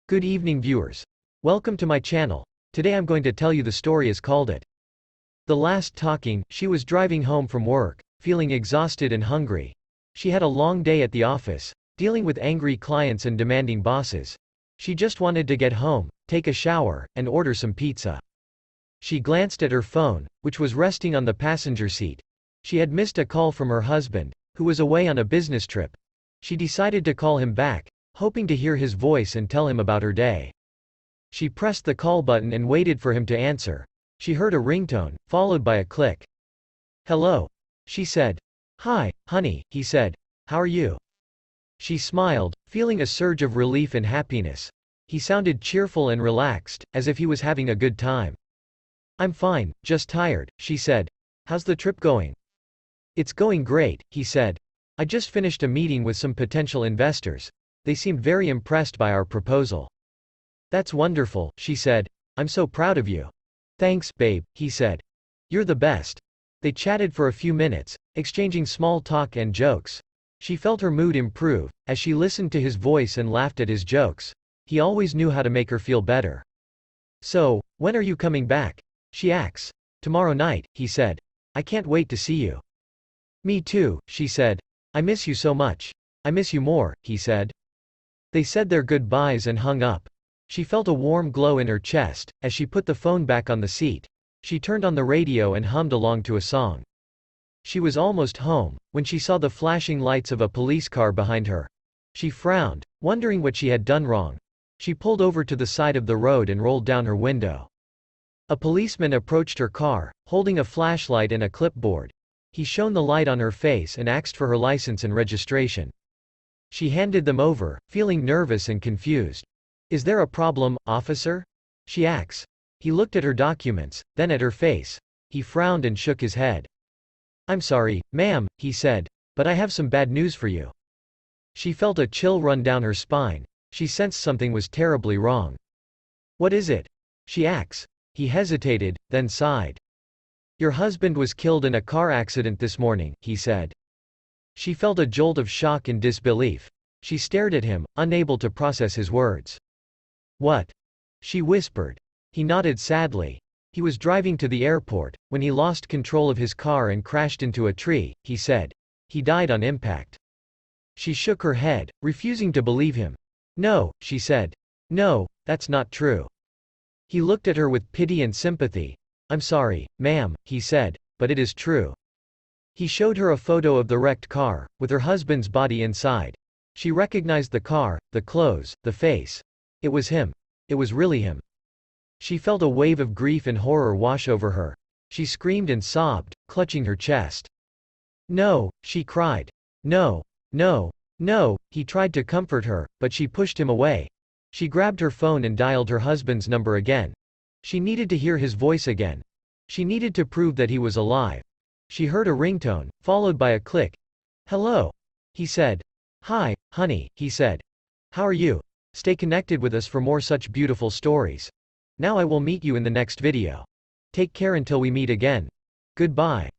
Good evening viewers. Welcome to my channel. Today I'm going to tell you the story is called it. The last talking, she was driving home from work, feeling exhausted and hungry. She had a long day at the office, dealing with angry clients and demanding bosses. She just wanted to get home, take a shower, and order some pizza. She glanced at her phone, which was resting on the passenger seat. She had missed a call from her husband, who was away on a business trip. She decided to call him back, hoping to hear his voice and tell him about her day. She pressed the call button and waited for him to answer. She heard a ringtone, followed by a click. "Hello," she said. "Hi, honey," he said. "How are you?" She smiled, feeling a surge of relief and happiness. He sounded cheerful and relaxed, as if he was having a good time. "I'm fine, just tired," she said. "How's the trip going?" "It's going great," he said. "I just finished a meeting with some potential investors. They seemed very impressed by our proposal." "That's wonderful," she said. "I'm so proud of you." "Thanks, babe," he said. "You're the best." They chatted for a few minutes, exchanging small talk and jokes. She felt her mood improve, as she listened to his voice and laughed at his jokes. He always knew how to make her feel better. "So, when are you coming back?" she asked. "Tomorrow night," he said. "I can't wait to see you." "Me too," she said. "I miss you so much." "I miss you more," he said. They said their goodbyes and hung up. She felt a warm glow in her chest, as she put the phone back on the seat. She turned on the radio and hummed along to a song. She was almost home, when she saw the flashing lights of a police car behind her. She frowned, wondering what she had done wrong. She pulled over to the side of the road and rolled down her window. A policeman approached her car, holding a flashlight and a clipboard. He shone the light on her face and asked for her license and registration. She handed them over, feeling nervous and confused. "Is there a problem, officer?" she asked. He looked at her documents, then at her face. He frowned and shook his head. "I'm sorry, ma'am," he said, "but I have some bad news for you." She felt a chill run down her spine. She sensed something was terribly wrong. "What is it?" she asked. He hesitated, then sighed. "Your husband was killed in a car accident this morning," he said. She felt a jolt of shock and disbelief. She stared at him, unable to process his words. "What?" she whispered. He nodded sadly. "He was driving to the airport, when he lost control of his car and crashed into a tree," he said. "He died on impact." She shook her head, refusing to believe him. "No," she said. "No, that's not true." He looked at her with pity and sympathy. "I'm sorry, ma'am," he said, "but it is true." He showed her a photo of the wrecked car, with her husband's body inside. She recognized the car, the clothes, the face. It was him. It was really him. She felt a wave of grief and horror wash over her. She screamed and sobbed, clutching her chest. "No," she cried. "No, no, no." He tried to comfort her, but she pushed him away. She grabbed her phone and dialed her husband's number again. She needed to hear his voice again. She needed to prove that he was alive. She heard a ringtone, followed by a click. "Hello," he said. "Hi, honey," he said. "How are you? Stay connected with us for more such beautiful stories. Now I will meet you in the next video. Take care until we meet again. Goodbye."